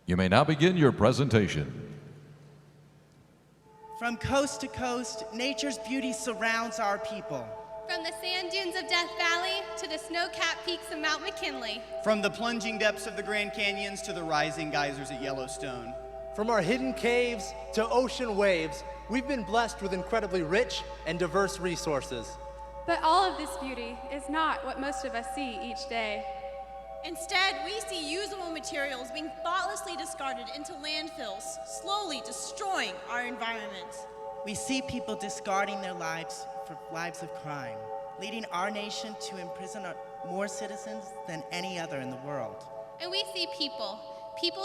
You may now begin your presentation. From coast to coast, nature's beauty surrounds our people. From the sand dunes of Death Valley to the snow-capped peaks of Mount McKinley. From the plunging depths of the Grand Canyons to the rising geysers at Yellowstone. From our hidden caves to ocean waves, we've been blessed with incredibly rich and diverse resources. But all of this beauty is not what most of us see each day. Instead, we see usable materials being thoughtlessly discarded into landfills, slowly destroying our environment. We see people discarding their lives for lives of crime, leading our nation to imprison more citizens than any other in the world. And we see people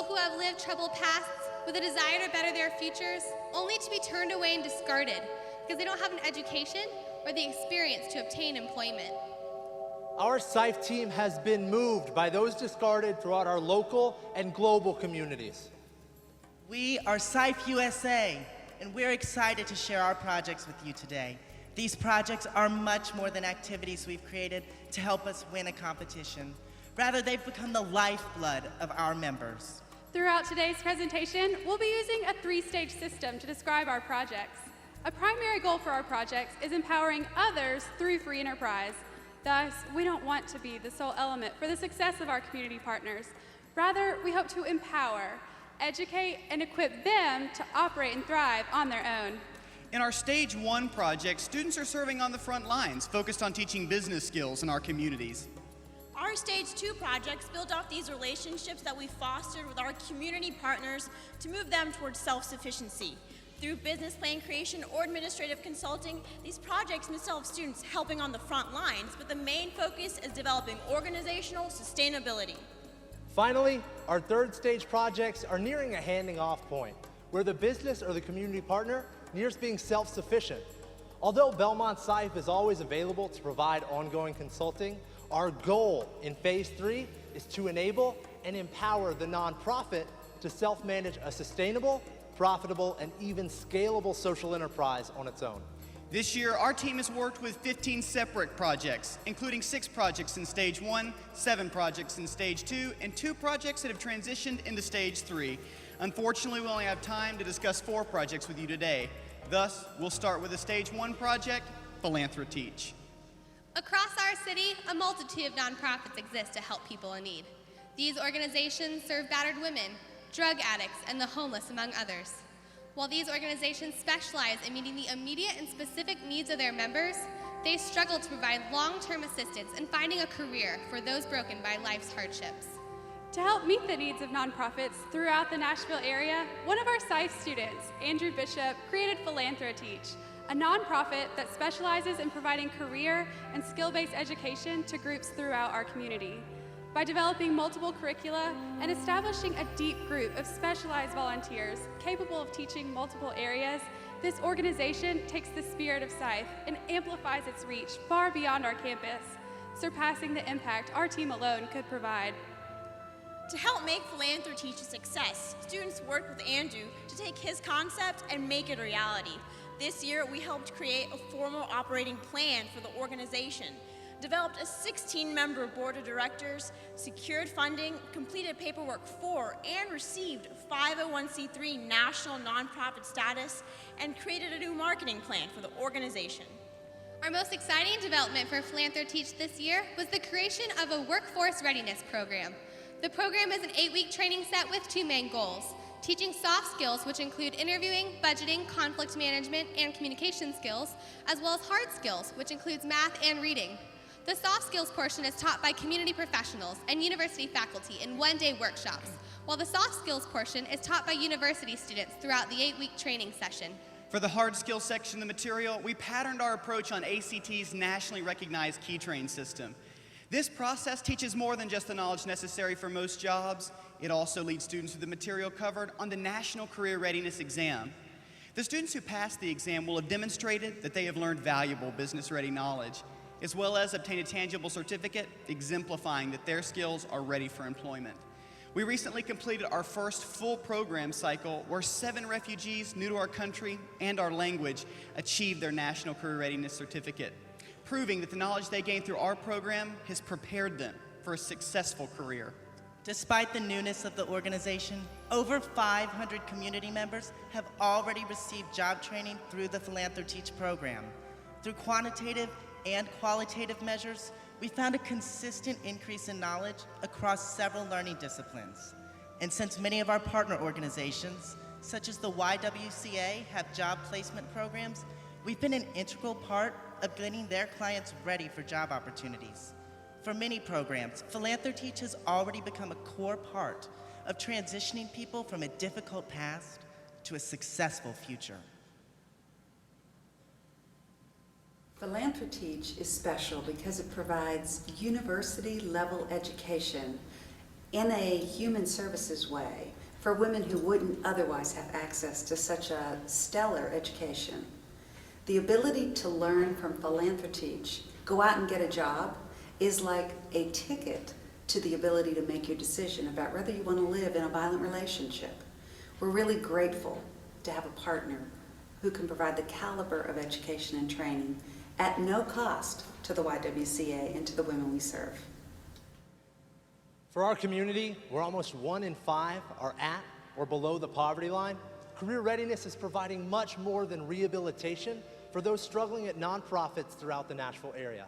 who have lived troubled pasts with a desire to better their futures, only to be turned away and discarded because they don't have an education or the experience to obtain employment. Our SIFE team has been moved by those discarded throughout our local and global communities. We are SIFE USA, and we're excited to share our projects with you today. These projects are much more than activities we've created to help us win a competition. Rather, they've become the lifeblood of our members. Throughout today's presentation, we'll be using a three-stage system to describe our projects. A primary goal for our projects is empowering others through free enterprise. Thus, we don't want to be the sole element for the success of our community partners. Rather, we hope to empower, educate, and equip them to operate and thrive on their own. In our Stage 1 project, students are serving on the front lines, focused on teaching business skills in our communities. Our Stage 2 projects build off these relationships that we fostered with our community partners to move them towards self-sufficiency. Through business plan creation or administrative consulting, these projects involve students helping on the front lines, but the main focus is developing organizational sustainability. Finally, our third stage projects are nearing a handing off point, where the business or the community partner nears being self-sufficient. Although Belmont SIFE is always available to provide ongoing consulting, our goal in Phase 3 is to enable and empower the nonprofit to self-manage a sustainable, profitable, and even scalable social enterprise on its own. This year, our team has worked with 15 separate projects, including 6 projects in Stage 1, 7 projects in Stage 2, and 2 projects that have transitioned into Stage 3. Unfortunately, we only have time to discuss 4 projects with you today. Thus, we'll start with the Stage 1 project, Philanthropies. Across our city, a multitude of nonprofits exist to help people in need. These organizations serve battered women, drug addicts, and the homeless, among others. While these organizations specialize in meeting the immediate and specific needs of their members, they struggle to provide long-term assistance in finding a career for those broken by life's hardships. To help meet the needs of nonprofits throughout the Nashville area, one of our SIFE students, Andrew Bishop, created Philanthropies, a nonprofit that specializes in providing career and skill-based education to groups throughout our community. By developing multiple curricula and establishing a deep group of specialized volunteers capable of teaching multiple areas, this organization takes the spirit of SIFE and amplifies its reach far beyond our campus, surpassing the impact our team alone could provide. To help make Philanthropies a success, students worked with Andrew to take his concept and make it a reality. This year, we helped create a formal operating plan for the organization, developed a 16-member board of directors, secured funding, completed paperwork for, and received 501c3 national nonprofit status, and created a new marketing plan for the organization. Our most exciting development for Philanthropies this year was the creation of a workforce readiness program. The program is an 8-week training set with 2 main goals: teaching soft skills, which include interviewing, budgeting, conflict management, and communication skills, as well as hard skills, which includes math and reading. The soft skills portion is taught by community professionals and university faculty in one-day workshops, while the soft skills portion is taught by university students throughout the 8-week training session. For the hard skills section of the material, we patterned our approach on ACT's nationally recognized key train system. This process teaches more than just the knowledge necessary for most jobs. It also leads students through the material covered on the National Career Readiness exam. The students who pass the exam will have demonstrated that they have learned valuable business-ready knowledge, as well as obtain a tangible certificate exemplifying that their skills are ready for employment. We recently completed our first full program cycle where 7 refugees new to our country and our language achieved their National Career Readiness certificate, proving that the knowledge they gained through our program has prepared them for a successful career. Despite the newness of the organization, over 500 community members have already received job training through the Philanthropies program. Through quantitative and qualitative measures, we found a consistent increase in knowledge across several learning disciplines. And since many of our partner organizations, such as the YWCA, have job placement programs, we've been an integral part of getting their clients ready for job opportunities. For many programs, Philanthropies has already become a core part of transitioning people from a difficult past to a successful future. Philanthropies is special because it provides university-level education in a human services way for women who wouldn't otherwise have access to such a stellar education. The ability to learn from Philanthropies, go out and get a job, is like a ticket to the ability to make your decision about whether you want to live in a violent relationship. We're really grateful to have a partner who can provide the caliber of education and training at no cost to the YWCA and to the women we serve. For our community, where almost 1 in 5 are at or below the poverty line, Career Readiness is providing much more than rehabilitation for those struggling at nonprofits throughout the Nashville area.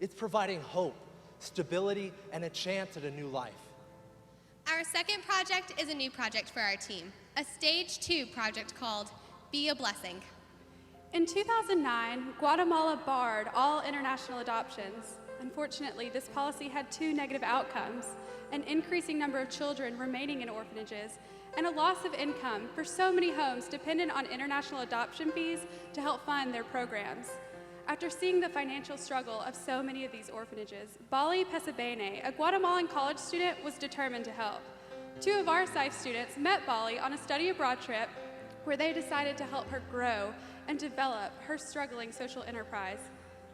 It's providing hope, stability, and a chance at a new life. Our second project is a new project for our team, a Stage 2 project called Be a Blessing. In 2009, Guatemala barred all international adoptions. Unfortunately, this policy had 2 negative outcomes: an increasing number of children remaining in orphanages and a loss of income for so many homes dependent on international adoption fees to help fund their programs. After seeing the financial struggle of so many of these orphanages, Bali Pesabene, a Guatemalan college student, was determined to help. 2 of our SIFE students met Bali on a study abroad trip where they decided to help her grow and develop her struggling social enterprise,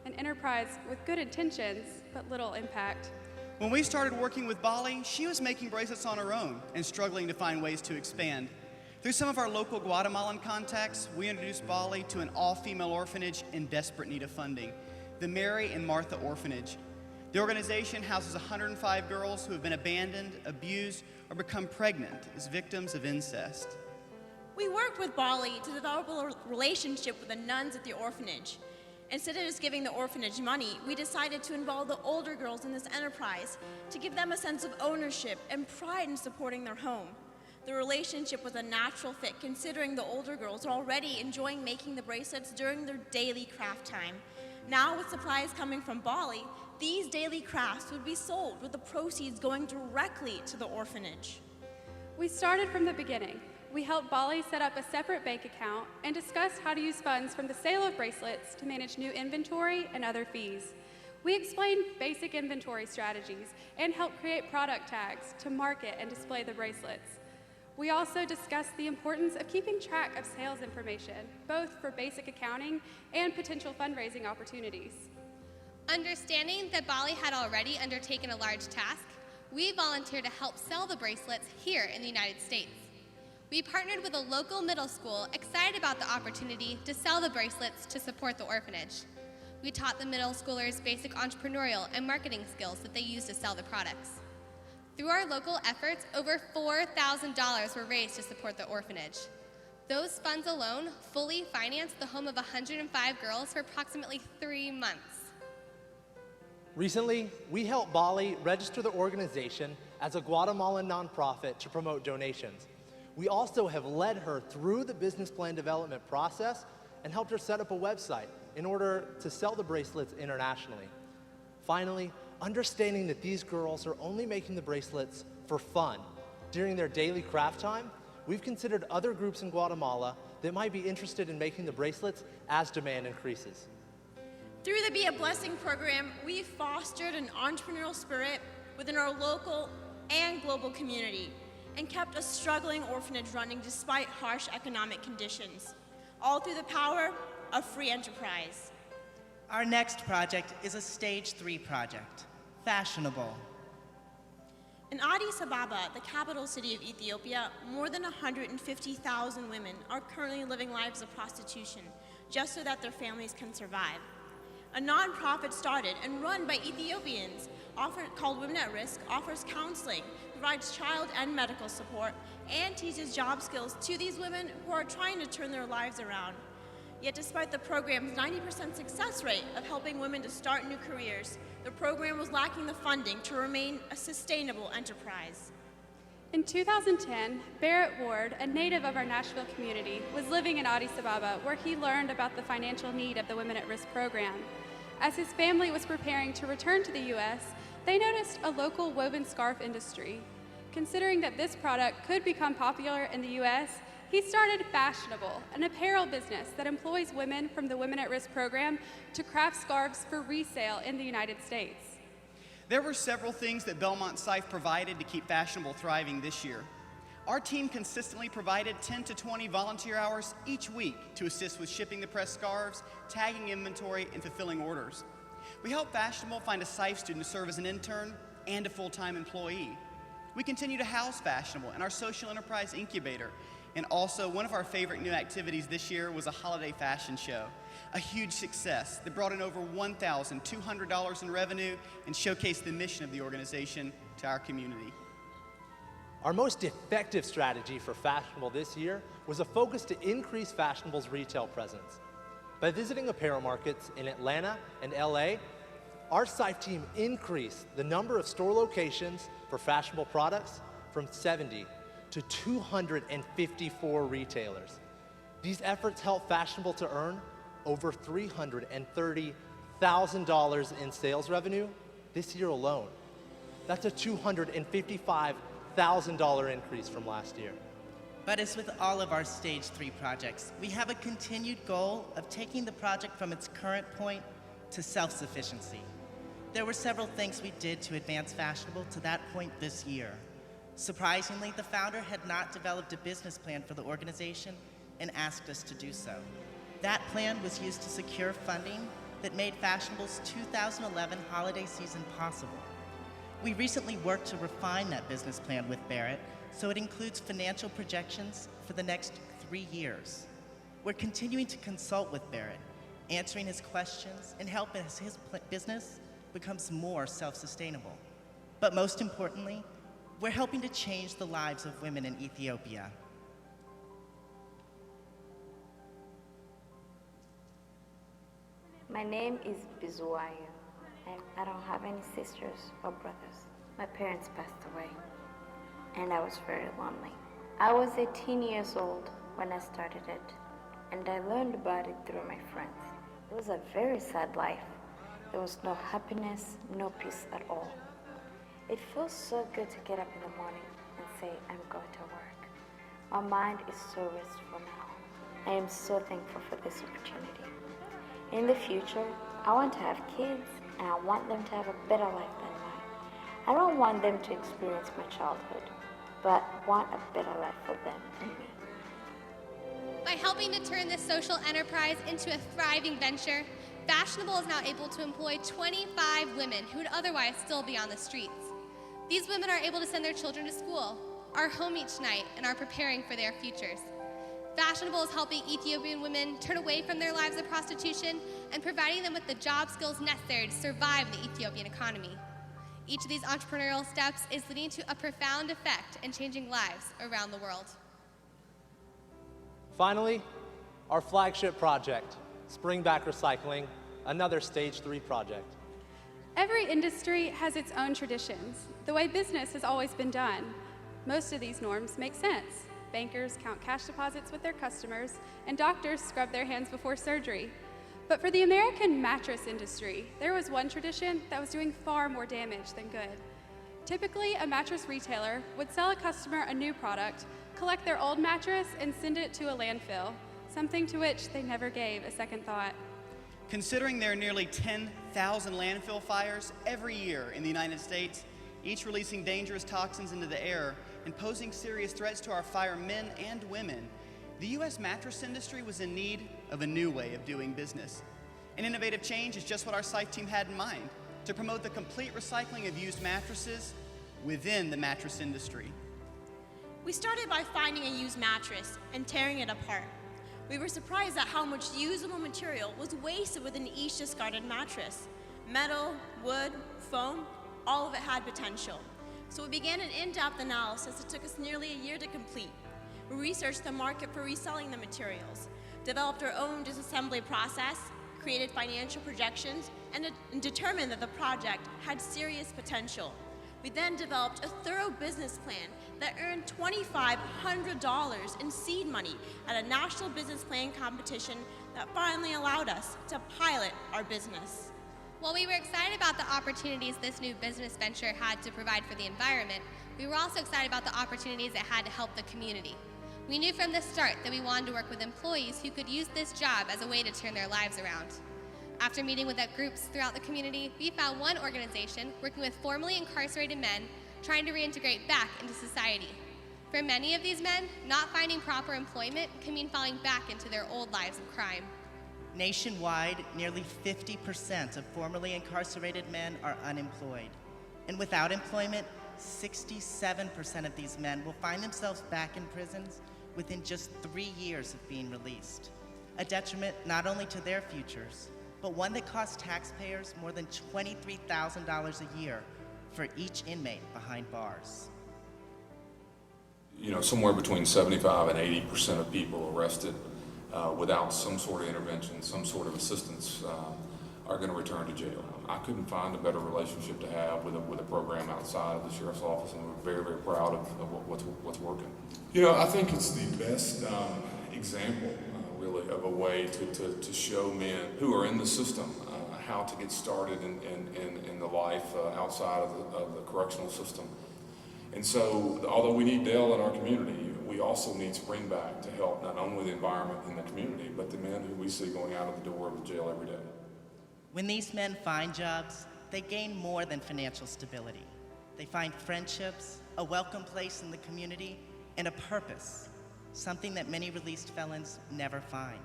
an enterprise with good intentions but little impact. When we started working with Bali, she was making bracelets on her own and struggling to find ways to expand. Through some of our local Guatemalan contacts, we introduced Bali to an all-female orphanage in desperate need of funding, the Mary and Martha Orphanage. The organization houses 105 girls who have been abandoned, abused, or become pregnant as victims of incest. We worked with Bali to develop a relationship with the nuns at the orphanage. Instead of just giving the orphanage money, we decided to involve the older girls in this enterprise to give them a sense of ownership and pride in supporting their home. The relationship was a natural fit considering the older girls are already enjoying making the bracelets during their daily craft time. Now with supplies coming from Bali, these daily crafts would be sold with the proceeds going directly to the orphanage. We started from the beginning. We helped Bali set up a separate bank account and discussed how to use funds from the sale of bracelets to manage new inventory and other fees. We explained basic inventory strategies and helped create product tags to market and display the bracelets. We also discussed the importance of keeping track of sales information, both for basic accounting and potential fundraising opportunities. Understanding that Bali had already undertaken a large task, we volunteered to help sell the bracelets here in the United States. We partnered with a local middle school excited about the opportunity to sell the bracelets to support the orphanage. We taught the middle schoolers basic entrepreneurial and marketing skills that they use to sell the products. Through our local efforts, over $4,000 were raised to support the orphanage. Those funds alone fully financed the home of 105 girls for approximately 3 months. Recently, we helped Bali register the organization as a Guatemalan nonprofit to promote donations. We also have led her through the business plan development process and helped her set up a website in order to sell the bracelets internationally. Finally, understanding that these girls are only making the bracelets for fun during their daily craft time, we've considered other groups in Guatemala that might be interested in making the bracelets as demand increases. Through the Be a Blessing program, we've fostered an entrepreneurial spirit within our local and global community and kept a struggling orphanage running despite harsh economic conditions, all through the power of free enterprise. Our next project is a Stage 3 project, Fashionable. In Addis Ababa, the capital city of Ethiopia, more than 150,000 women are currently living lives of prostitution just so that their families can survive. A nonprofit started and run by Ethiopians called Women at Risk offers counseling provides child and medical support, and teaches job skills to these women who are trying to turn their lives around. Yet despite the program's 90% success rate of helping women to start new careers, the program was lacking the funding to remain a sustainable enterprise. In 2010, Barrett Ward, a native of our Nashville community, was living in Addis Ababa, where he learned about the financial need of the Women at Risk program. As his family was preparing to return to the U.S., they noticed a local woven scarf industry. Considering that this product could become popular in the U.S., he started Fashionable, an apparel business that employs women from the Women at Risk program to craft scarves for resale in the United States. There were several things that Belmont SIFE provided to keep Fashionable thriving this year. Our team consistently provided 10 to 20 volunteer hours each week to assist with shipping the pressed scarves, tagging inventory, and fulfilling orders. We helped Fashionable find a SIFE student to serve as an intern and a full-time employee. We continue to house Fashionable in our social enterprise incubator. And also, one of our favorite new activities this year was a holiday fashion show, a huge success that brought in over $1,200 in revenue and showcased the mission of the organization to our community. Our most effective strategy for Fashionable this year was a focus to increase Fashionable's retail presence. By visiting apparel markets in Atlanta and LA, our SIFE team increased the number of store locations for Fashionable products from 70 to 254 retailers. These efforts helped Fashionable to earn over $330,000 in sales revenue this year alone. That's a $255,000 increase from last year. But as with all of our Stage 3 projects, we have a continued goal of taking the project from its current point to self-sufficiency. There were several things we did to advance Fashionable to that point this year. Surprisingly, the founder had not developed a business plan for the organization and asked us to do so. That plan was used to secure funding that made Fashionable's 2011 holiday season possible. We recently worked to refine that business plan with Barrett, so it includes financial projections for the next 3 years. We're continuing to consult with Barrett, answering his questions and help as his business becomes more self-sustainable. But most importantly, we're helping to change the lives of women in Ethiopia. My name is Bizuaya, and I don't have any sisters or brothers. My parents passed away, and I was very lonely. I was 18 years old when I started it, and I learned about it through my friends. It was a very sad life. There was no happiness, no peace at all. It feels so good to get up in the morning and say, I'm going to work. My mind is so restful now. I am so thankful for this opportunity. In the future, I want to have kids, and I want them to have a better life than mine. I don't want them to experience my childhood, but want a better life for them and me. By helping to turn this social enterprise into a thriving venture, Fashionable is now able to employ 25 women who would otherwise still be on the streets. These women are able to send their children to school, are home each night, and are preparing for their futures. Fashionable is helping Ethiopian women turn away from their lives of prostitution and providing them with the job skills necessary to survive the Ethiopian economy. Each of these entrepreneurial steps is leading to a profound effect in changing lives around the world. Finally, our flagship project, Springback Recycling, another Stage 3 project. Every industry has its own traditions, the way business has always been done. Most of these norms make sense. Bankers count cash deposits with their customers, and doctors scrub their hands before surgery. But for the American mattress industry, there was one tradition that was doing far more damage than good. Typically, a mattress retailer would sell a customer a new product, collect their old mattress, and send it to a landfill, something to which they never gave a second thought. Considering there are nearly 10,000 landfill fires every year in the United States, each releasing dangerous toxins into the air and posing serious threats to our firemen and women, the U.S. mattress industry was in need of a new way of doing business. An innovative change is just what our SIFE team had in mind, to promote the complete recycling of used mattresses within the mattress industry. We started by finding a used mattress and tearing it apart. We were surprised at how much usable material was wasted within each discarded mattress. Metal, wood, foam, all of it had potential. So we began an in-depth analysis that took us nearly a year to complete. We researched the market for reselling the materials, developed our own disassembly process, created financial projections, and determined that the project had serious potential. We then developed a thorough business plan that earned $2,500 in seed money at a national business plan competition that finally allowed us to pilot our business. While we were excited about the opportunities this new business venture had to provide for the environment, we were also excited about the opportunities it had to help the community. We knew from the start that we wanted to work with employees who could use this job as a way to turn their lives around. After meeting with groups throughout the community, we found one organization working with formerly incarcerated men trying to reintegrate back into society. For many of these men, not finding proper employment can mean falling back into their old lives of crime. Nationwide, nearly 50% of formerly incarcerated men are unemployed. And without employment, 67% of these men will find themselves back in prisons within just 3 years of being released. A detriment not only to their futures, but one that costs taxpayers more than $23,000 a year for each inmate behind bars. You know, somewhere between 75 and 80% of people arrested without some sort of intervention, some sort of assistance, are going to return to jail. I couldn't find a better relationship to have with a program outside of the Sheriff's Office, and we're very, very proud of what's working. You know, I think it's the best example, really, of a way to show men who are in the system how to get started in the life outside of the correctional system. And so, although we need Dale in our community, we also need Springback to help not only the environment in the community, but the men who we see going out of the door of the jail every day. When these men find jobs, they gain more than financial stability. They find friendships, a welcome place in the community, and a purpose, something that many released felons never find.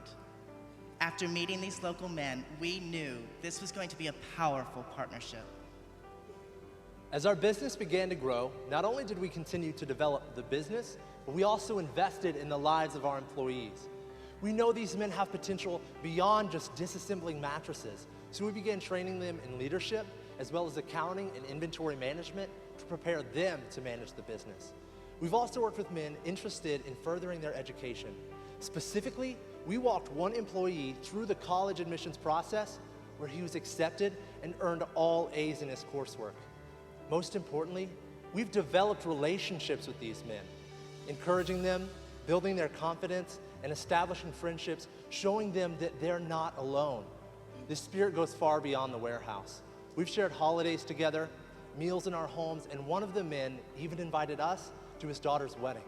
After meeting these local men, we knew this was going to be a powerful partnership. As our business began to grow, not only did we continue to develop the business, but we also invested in the lives of our employees. We know these men have potential beyond just disassembling mattresses, so we began training them in leadership, as well as accounting and inventory management to prepare them to manage the business. We've also worked with men interested in furthering their education. Specifically, we walked one employee through the college admissions process where he was accepted and earned all A's in his coursework. Most importantly, we've developed relationships with these men, encouraging them, building their confidence, and establishing friendships, showing them that they're not alone. This spirit goes far beyond the warehouse. We've shared holidays together, meals in our homes, and one of the men even invited us to his daughter's wedding.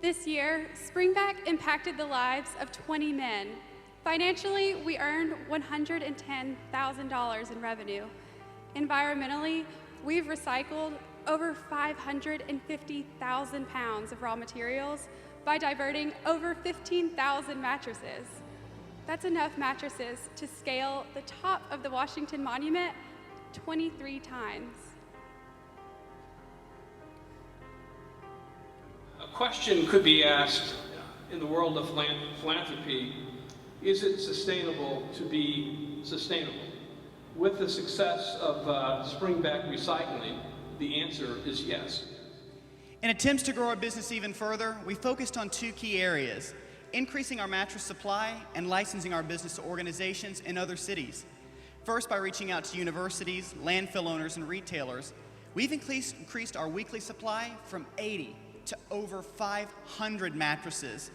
This year, Springback impacted the lives of 20 men. Financially, we earned $110,000 in revenue. Environmentally, we've recycled over 550,000 pounds of raw materials by diverting over 15,000 mattresses. That's enough mattresses to scale the top of the Washington Monument 23 times. A question could be asked in the world of philanthropy, is it sustainable to be sustainable? With the success of Springback Recycling, the answer is yes. In attempts to grow our business even further, we focused on two key areas: increasing our mattress supply and licensing our business to organizations in other cities. First, by reaching out to universities, landfill owners, and retailers, we've increased our weekly supply from 80 to over 500 mattresses.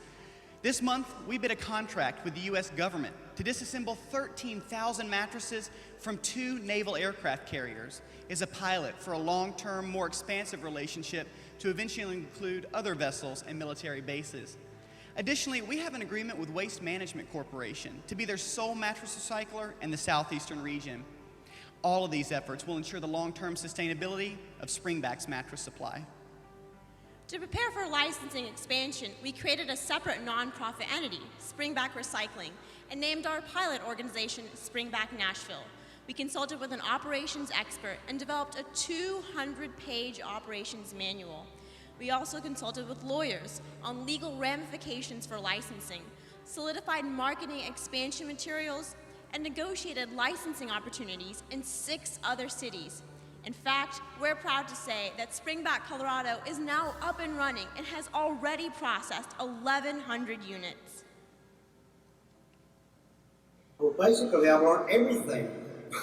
This month, we bid a contract with the U.S. government to disassemble 13,000 mattresses from 2 naval aircraft carriers as a pilot for a long-term, more expansive relationship to eventually include other vessels and military bases. Additionally, we have an agreement with Waste Management Corporation to be their sole mattress recycler in the southeastern region. All of these efforts will ensure the long-term sustainability of Springback's mattress supply. To prepare for licensing expansion, we created a separate nonprofit entity, Springback Recycling, and named our pilot organization Springback Nashville. We consulted with an operations expert and developed a 200-page operations manual. We also consulted with lawyers on legal ramifications for licensing, solidified marketing expansion materials, and negotiated licensing opportunities in 6 other cities. In fact, we're proud to say that Springback, Colorado is now up and running and has already processed 1,100 units. Well, basically, I learned everything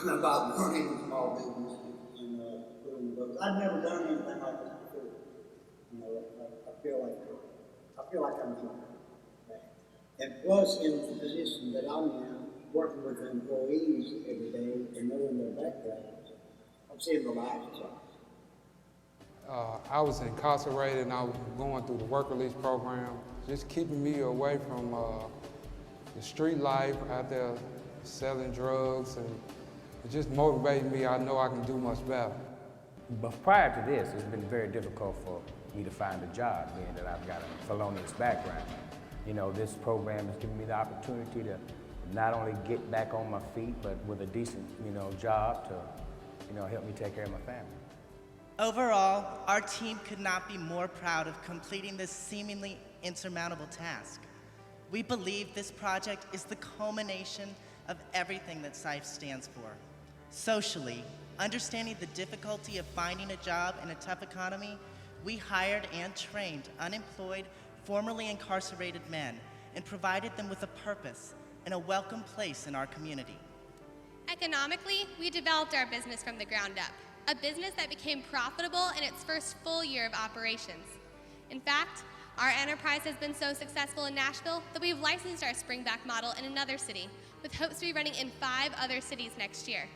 about running a small business and doing the books. I'd never done anything like this before. You know, I feel like I'm doing that. And plus, in the position that I'm in, working with employees every day and knowing their backgrounds, I'm seeing the lives of. I was incarcerated and I was going through the work release program, just keeping me away from the street life out there selling drugs, and it just motivated me. I know I can do much better. But prior to this, it's been very difficult for me to find a job, being that I've got a felonious background. You know, this program has given me the opportunity to not only get back on my feet, but with a decent, job to, help me take care of my family. Overall, our team could not be more proud of completing this seemingly insurmountable task. We believe this project is the culmination of everything that SIFE stands for. Socially, understanding the difficulty of finding a job in a tough economy, we hired and trained unemployed, formerly incarcerated men and provided them with a purpose and a welcome place in our community. Economically, we developed our business from the ground up, a business that became profitable in its first full year of operations. In fact, our enterprise has been so successful in Nashville that we've licensed our Springback model in another city, with hopes to be running in 5 other cities next year.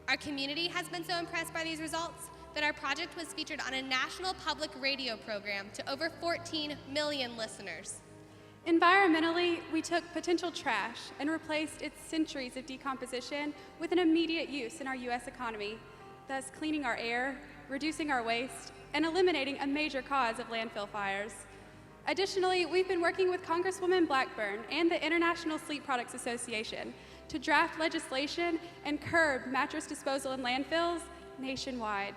Our community has been so impressed by these results that our project was featured on a national public radio program to over 14 million listeners. Environmentally, we took potential trash and replaced its centuries of decomposition with an immediate use in our U.S. economy, thus cleaning our air, reducing our waste, and eliminating a major cause of landfill fires. Additionally, we've been working with Congresswoman Blackburn and the International Sleep Products Association to draft legislation and curb mattress disposal in landfills nationwide.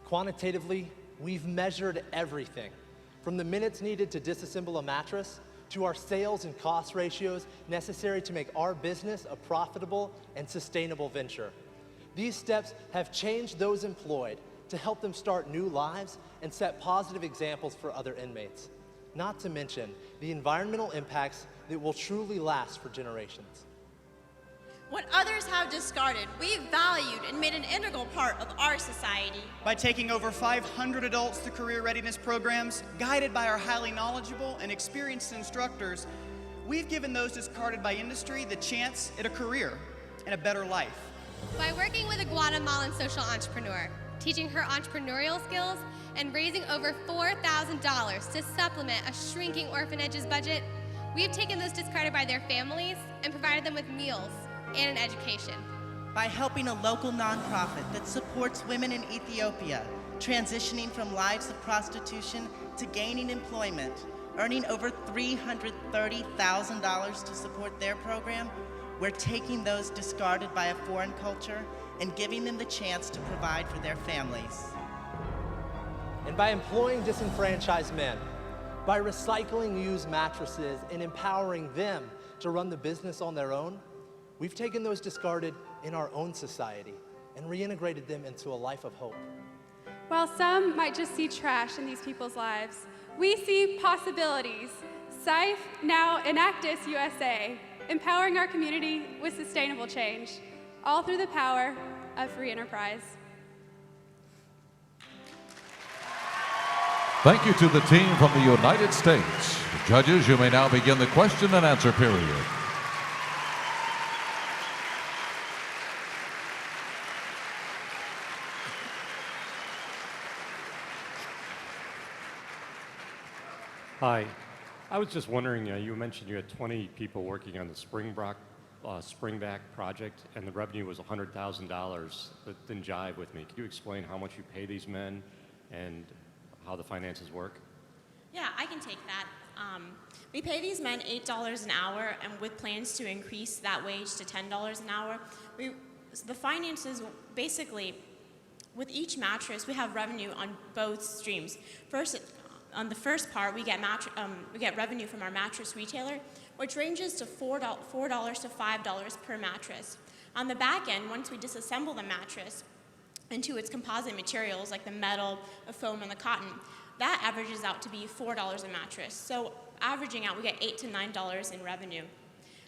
Quantitatively, we've measured everything, from the minutes needed to disassemble a mattress to our sales and cost ratios necessary to make our business a profitable and sustainable venture. These steps have changed those employed to help them start new lives and set positive examples for other inmates, not to mention the environmental impacts that will truly last for generations. What others have discarded, we valued and made an integral part of our society. By taking over 500 adults through career readiness programs, guided by our highly knowledgeable and experienced instructors, we've given those discarded by industry the chance at a career and a better life. By working with a Guatemalan social entrepreneur, teaching her entrepreneurial skills, and raising over $4,000 to supplement a shrinking orphanage's budget, we've taken those discarded by their families and provided them with meals and an education. By helping a local nonprofit that supports women in Ethiopia, transitioning from lives of prostitution to gaining employment, earning over $330,000 to support their program, we're taking those discarded by a foreign culture and giving them the chance to provide for their families. And by employing disenfranchised men, by recycling used mattresses and empowering them to run the business on their own, we've taken those discarded in our own society and reintegrated them into a life of hope. While some might just see trash in these people's lives, we see possibilities. SIFE, now Enactus USA, empowering our community with sustainable change, all through the power of free enterprise. Thank you to the team from the United States. Judges, you may now begin the question and answer period. Hi. I was just wondering, you mentioned you had 20 people working on the Springback project, and the revenue was $100,000. That didn't jive with me. Could you explain how much you pay these men and how the finances work? Yeah, I can take that. We pay these men $8 an hour, and with plans to increase that wage to $10 an hour. The finances, basically, with each mattress, we have revenue on both streams. First, on the first part, we get revenue from our mattress retailer, which ranges to $4 to $5 per mattress. On the back end, once we disassemble the mattress, into its composite materials like the metal, the foam, and the cotton, that averages out to be $4 a mattress. So averaging out, we get $8 to $9 in revenue.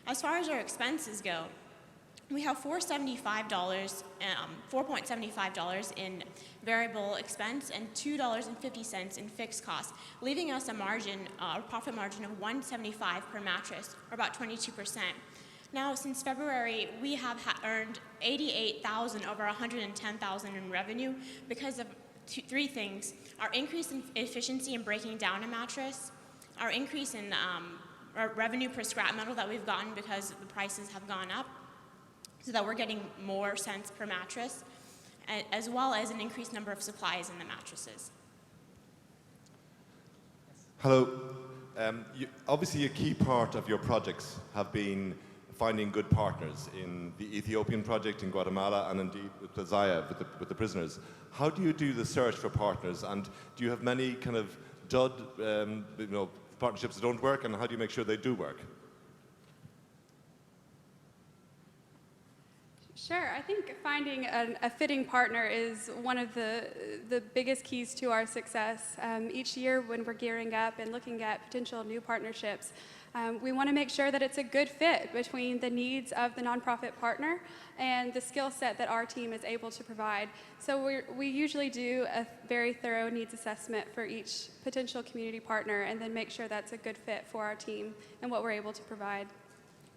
As far as our expenses go, we have $4.75 in variable expense and $2.50 in fixed costs, leaving us a margin, a profit margin of $1.75 per mattress, or about 22%. Now, since February, we have earned $88,000 over $110,000 in revenue because of three things: our increase in efficiency in breaking down a mattress, our increase in our revenue per scrap metal that we've gotten because the prices have gone up, so that we're getting more cents per mattress, as well as an increased number of supplies in the mattresses. Hello. Obviously, a key part of your projects have been finding good partners in the Ethiopian project in Guatemala and indeed with the Zaya, with the prisoners. How do you do the search for partners, and do you have many kind of dud partnerships that don't work, and how do you make sure they do work? Sure, I think finding a fitting partner is one of the biggest keys to our success. Each year when we're gearing up and looking at potential new partnerships, we want to make sure that it's a good fit between the needs of the nonprofit partner and the skill set that our team is able to provide. So we usually do a very thorough needs assessment for each potential community partner and then make sure that's a good fit for our team and what we're able to provide.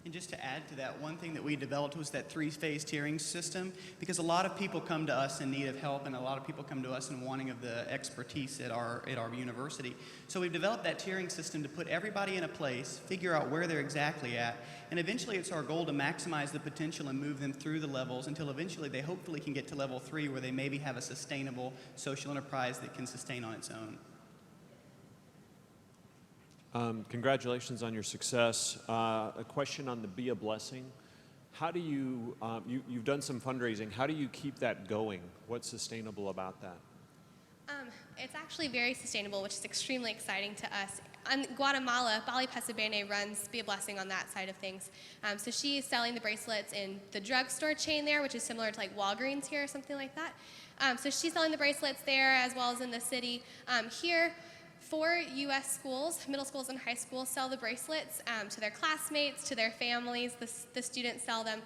And just to add to that, one thing that we developed was that three-phase tiering system, because a lot of people come to us in need of help, and a lot of people come to us in wanting of the expertise at our university. So we've developed that tiering system to put everybody in a place, figure out where they're exactly at, and eventually it's our goal to maximize the potential and move them through the levels until eventually they hopefully can get to level 3, where they maybe have a sustainable social enterprise that can sustain on its own. Congratulations on your success. A question on the Be a Blessing. How do you, you've done some fundraising, how do you keep that going? What's sustainable about that? It's actually very sustainable, which is extremely exciting to us. In Guatemala, Bali Pesabene runs Be a Blessing on that side of things. So she's selling the bracelets in the drugstore chain there, which is similar to like Walgreens here or something like that. So she's selling the bracelets there as well as in the city. Here, 4 U.S. schools, middle schools and high schools, sell the bracelets to their classmates, to their families. The students sell them.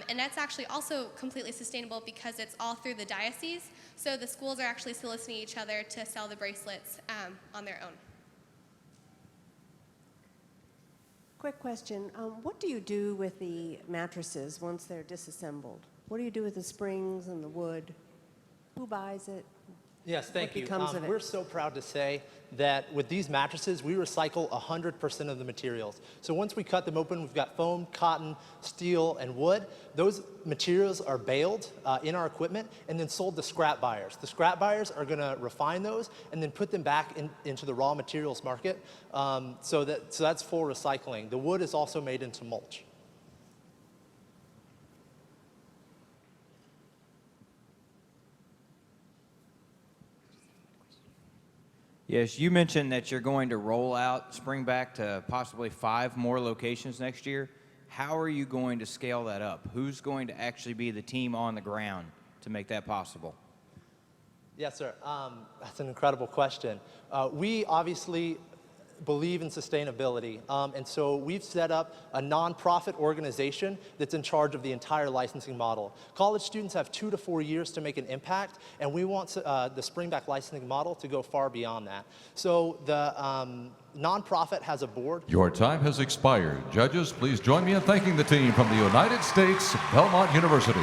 And that's actually also completely sustainable because it's all through the diocese. So the schools are actually soliciting each other to sell the bracelets on their own. Quick question. What do you do with the mattresses once they're disassembled? What do you do with the springs and the wood? Who buys it? Yes, thank you. What becomes of it? We're so proud to say that with these mattresses, we recycle 100% of the materials. So once we cut them open, we've got foam, cotton, steel, and wood. Those materials are baled in our equipment and then sold to scrap buyers. The scrap buyers are going to refine those and then put them back into the raw materials market. So that's full recycling. The wood is also made into mulch. Yes, you mentioned that you're going to roll out Springback to possibly 5 more locations next year. How are you going to scale that up? Who's going to actually be the team on the ground to make that possible? Yes, sir. That's an incredible question. We obviously believe in sustainability, and so we've set up a nonprofit organization that's in charge of the entire licensing model. College students have 2 to 4 years to make an impact, and we want the Springback licensing model to go far beyond that. So the nonprofit has a board. Your time has expired. Judges, please join me in thanking the team from the United States, Belmont University.